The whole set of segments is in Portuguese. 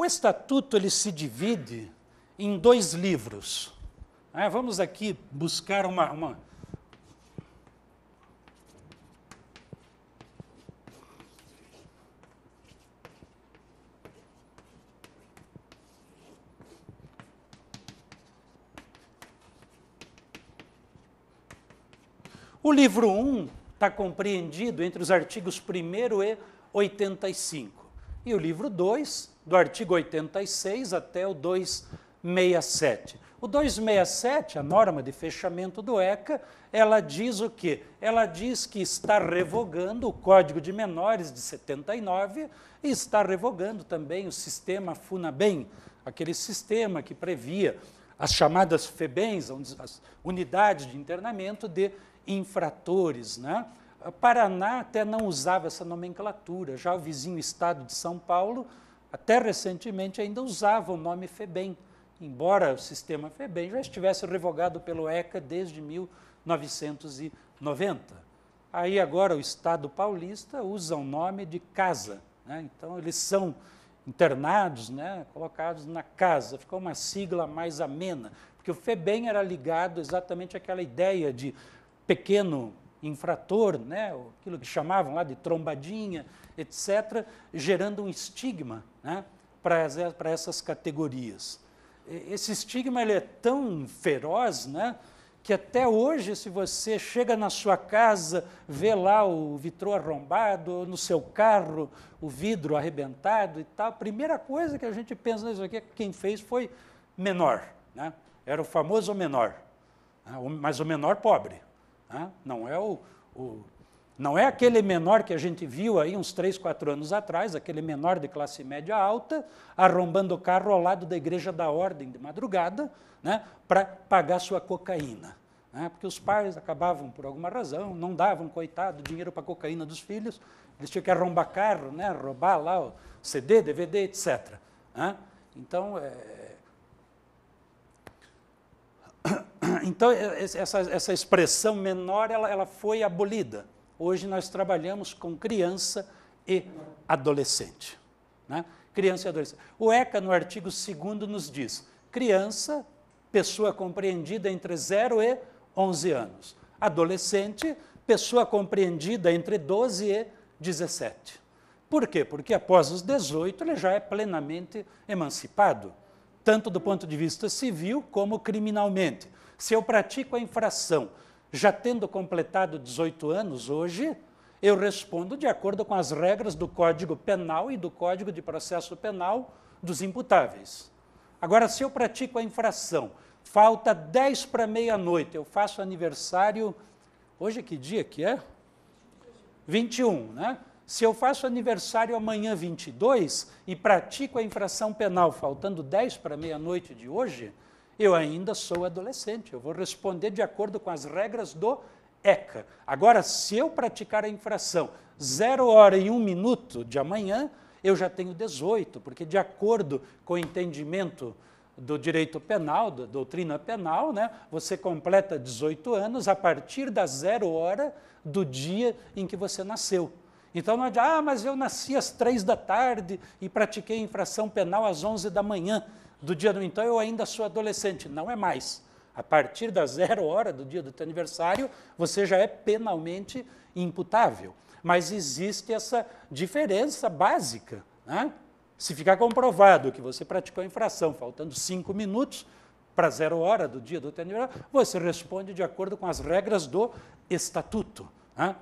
O Estatuto ele se divide em 2 livros. Vamos aqui buscar uma... O livro 1 está compreendido entre os artigos 1º e 85. E o livro 2, do artigo 86 até o 267. O 267, a norma de fechamento do ECA, ela diz o quê? Ela diz que está revogando o Código de Menores de 79 e está revogando também o sistema FUNABEM, aquele sistema que previa as chamadas FEBENs, as unidades de internamento de infratores, né? Paraná até não usava essa nomenclatura, já o vizinho estado de São Paulo, até recentemente, ainda usava o nome FEBEM, embora o sistema FEBEM já estivesse revogado pelo ECA desde 1990. Aí agora o Estado paulista usa o nome de casa, né? Então eles são internados, né, colocados na casa, ficou uma sigla mais amena, porque o FEBEM era ligado exatamente àquela ideia de pequeno infrator, né, aquilo que chamavam lá de trombadinha, etc., gerando um estigma, né, para essas categorias. Esse estigma ele é tão feroz, né, que até hoje, se você chega na sua casa, vê lá o vitrô arrombado, ou no seu carro o vidro arrebentado e tal, a primeira coisa que a gente pensa nisso aqui é que quem fez foi menor, né? Era o famoso menor, né? Mas o menor pobre, né? Não é aquele menor que a gente viu aí uns 3, 4 anos atrás, aquele menor de classe média alta, arrombando o carro ao lado da Igreja da Ordem de madrugada, né, para pagar sua cocaína. Né, porque os pais acabavam, por alguma razão, não davam, coitado, dinheiro para a cocaína dos filhos, eles tinham que arrombar carro, né, roubar lá o CD, DVD, etc. Né? Então, essa expressão menor ela foi abolida. Hoje nós trabalhamos com criança e adolescente. Né? Criança e adolescente. O ECA, no artigo 2º, nos diz: criança, pessoa compreendida entre 0 e 11 anos. Adolescente, pessoa compreendida entre 12 e 17. Por quê? Porque após os 18 ele já é plenamente emancipado, tanto do ponto de vista civil como criminalmente. Se eu pratico a infração já tendo completado 18 anos hoje, eu respondo de acordo com as regras do Código Penal e do Código de Processo Penal dos imputáveis. Agora, se eu pratico a infração, falta 10 para meia-noite, eu faço aniversário, hoje que dia que é? 21, né? Se eu faço aniversário amanhã, 22, e pratico a infração penal faltando 10 para meia-noite de hoje, eu ainda sou adolescente, eu vou responder de acordo com as regras do ECA. Agora, se eu praticar a infração 0 hora e 1 minuto de amanhã, eu já tenho 18, porque de acordo com o entendimento do direito penal, da doutrina penal, né, você completa 18 anos a partir da 0 hora do dia em que você nasceu. Então não adianta, mas eu nasci às 3 da tarde e pratiquei infração penal às 11 da manhã do dia do... Então eu ainda sou adolescente. Não é mais. A partir da 0 hora do dia do teu aniversário, você já é penalmente imputável. Mas existe essa diferença básica, né? Se ficar comprovado que você praticou a infração faltando 5 minutos para 0 hora do dia do teu aniversário, você responde de acordo com as regras do Estatuto. Né?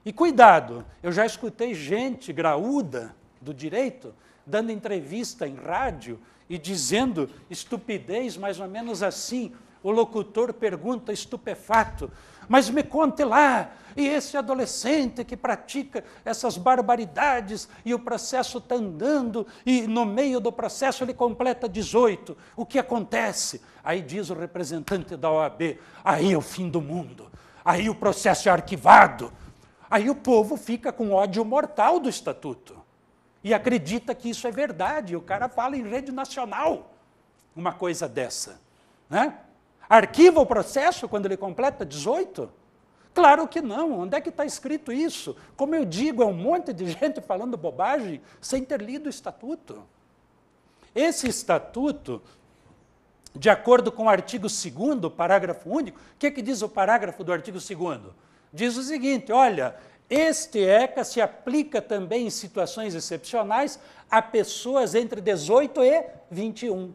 E cuidado, eu já escutei gente graúda do direito dando entrevista em rádio e dizendo estupidez mais ou menos assim. O locutor pergunta estupefato: mas me conte lá, e esse adolescente que pratica essas barbaridades e o processo está andando e no meio do processo ele completa 18, o que acontece? Aí diz o representante da OAB: aí é o fim do mundo, aí o processo é arquivado. Aí o povo fica com ódio mortal do Estatuto e acredita que isso é verdade. O cara fala em rede nacional uma coisa dessa, né? Arquiva o processo quando ele completa 18? Claro que não. Onde é que está escrito isso? Como eu digo, é um monte de gente falando bobagem sem ter lido o Estatuto. esse estatuto, de acordo com o artigo 2º, parágrafo único, o que diz o parágrafo do artigo 2º? Diz o seguinte, olha, este ECA se aplica também em situações excepcionais a pessoas entre 18 e 21.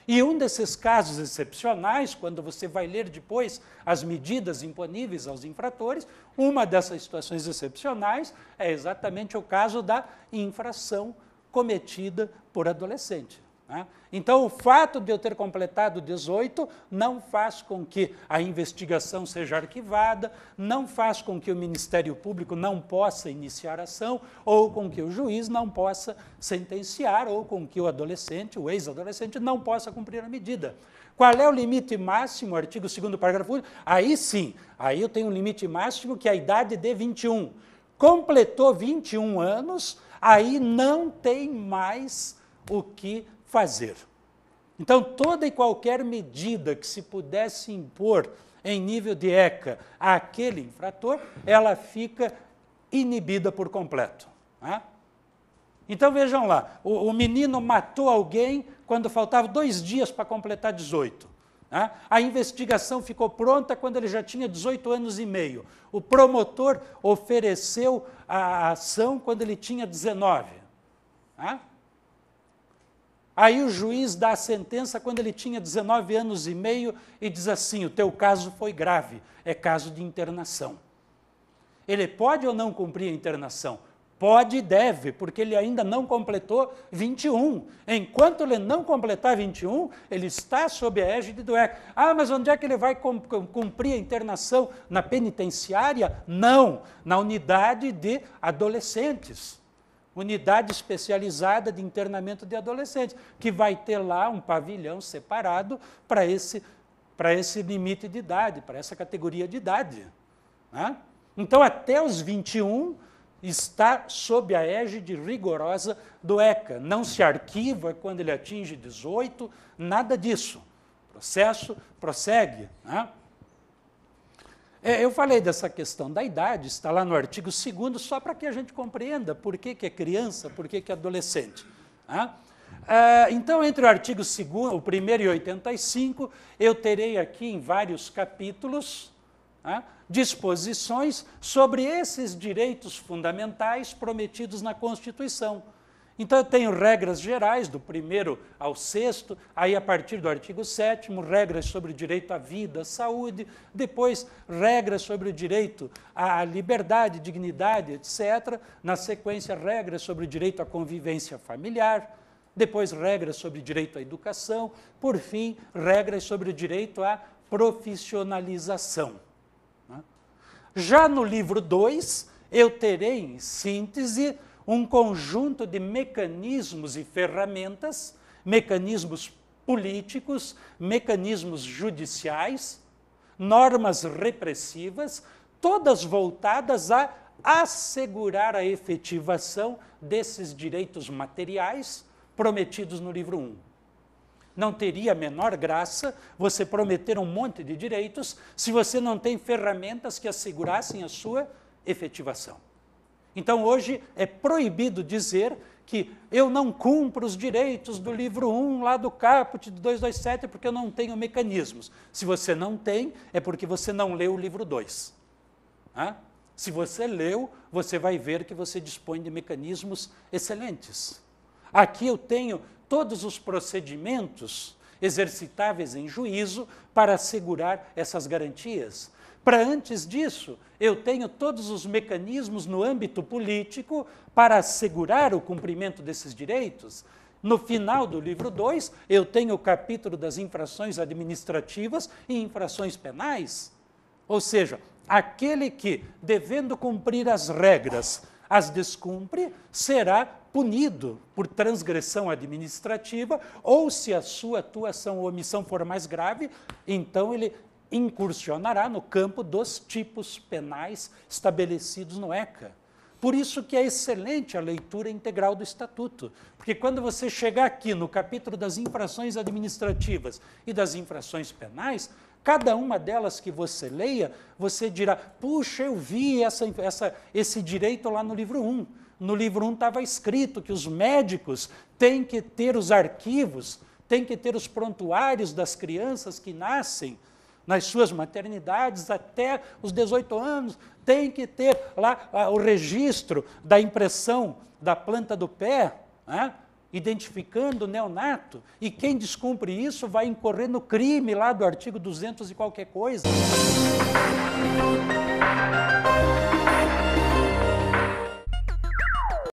E um desses casos excepcionais, quando você vai ler depois as medidas imponíveis aos infratores, uma dessas situações excepcionais é exatamente o caso da infração cometida por adolescente. Então, o fato de eu ter completado 18 não faz com que a investigação seja arquivada, não faz com que o Ministério Público não possa iniciar ação, ou com que o juiz não possa sentenciar, ou com que o adolescente, o ex-adolescente, não possa cumprir a medida. Qual é o limite máximo, artigo 2º, parágrafo único? Aí sim, aí eu tenho um limite máximo que é a idade de 21. Completou 21 anos, aí não tem mais o que fazer. Então, toda e qualquer medida que se pudesse impor em nível de ECA àquele infrator, ela fica inibida por completo. Então, vejam lá, o menino matou alguém quando faltavam 2 dias para completar 18. A investigação ficou pronta quando ele já tinha 18 anos e meio. O promotor ofereceu a ação quando ele tinha 19. Aí o juiz dá a sentença quando ele tinha 19 anos e meio e diz assim, o teu caso foi grave, é caso de internação. Ele pode ou não cumprir a internação? Pode e deve, porque ele ainda não completou 21. Enquanto ele não completar 21, ele está sob a égide do ECA. Ah, mas onde é que ele vai cumprir a internação? Na penitenciária? Não, na unidade de adolescentes. Unidade especializada de internamento de adolescentes, que vai ter lá um pavilhão separado para esse limite de idade, para essa categoria de idade. Então, até os 21, está sob a égide rigorosa do ECA. Não se arquiva quando ele atinge 18, nada disso. O processo prossegue. Eu falei dessa questão da idade, está lá no artigo 2º, só para que a gente compreenda por que é criança, por que é adolescente. Então, entre o artigo 2º, o 1º e 85, eu terei aqui em vários capítulos disposições sobre esses direitos fundamentais prometidos na Constituição. Então, eu tenho regras gerais, do 1º ao 6º, aí a partir do artigo 7º, regras sobre o direito à vida, à saúde, depois regras sobre o direito à liberdade, dignidade, etc. Na sequência, regras sobre o direito à convivência familiar, depois regras sobre o direito à educação, por fim, regras sobre o direito à profissionalização. Já no livro 2, eu terei, em síntese, um conjunto de mecanismos e ferramentas, mecanismos políticos, mecanismos judiciais, normas repressivas, todas voltadas a assegurar a efetivação desses direitos materiais prometidos no livro 1. Não teria a menor graça você prometer um monte de direitos se você não tem ferramentas que assegurassem a sua efetivação. Então, hoje, é proibido dizer que eu não cumpro os direitos do livro 1, lá do caput de 227, porque eu não tenho mecanismos. Se você não tem, é porque você não leu o livro 2. Se você leu, você vai ver que você dispõe de mecanismos excelentes. Aqui eu tenho todos os procedimentos exercitáveis em juízo para assegurar essas garantias. Para antes disso, eu tenho todos os mecanismos no âmbito político para assegurar o cumprimento desses direitos. No final do livro 2, eu tenho o capítulo das infrações administrativas e infrações penais. Ou seja, aquele que, devendo cumprir as regras, as descumpre, será punido por transgressão administrativa, ou se a sua atuação ou omissão for mais grave, então ele incursionará no campo dos tipos penais estabelecidos no ECA. Por isso que é excelente a leitura integral do Estatuto, porque quando você chegar aqui no capítulo das infrações administrativas e das infrações penais, cada uma delas que você leia, você dirá, puxa, eu vi esse direito lá no livro 1. No livro 1 estava escrito que os médicos têm que ter os arquivos, têm que ter os prontuários das crianças que nascem nas suas maternidades até os 18 anos, tem que ter lá o registro da impressão da planta do pé, né, identificando o neonato, e quem descumpre isso vai incorrer no crime lá do artigo 200 e qualquer coisa.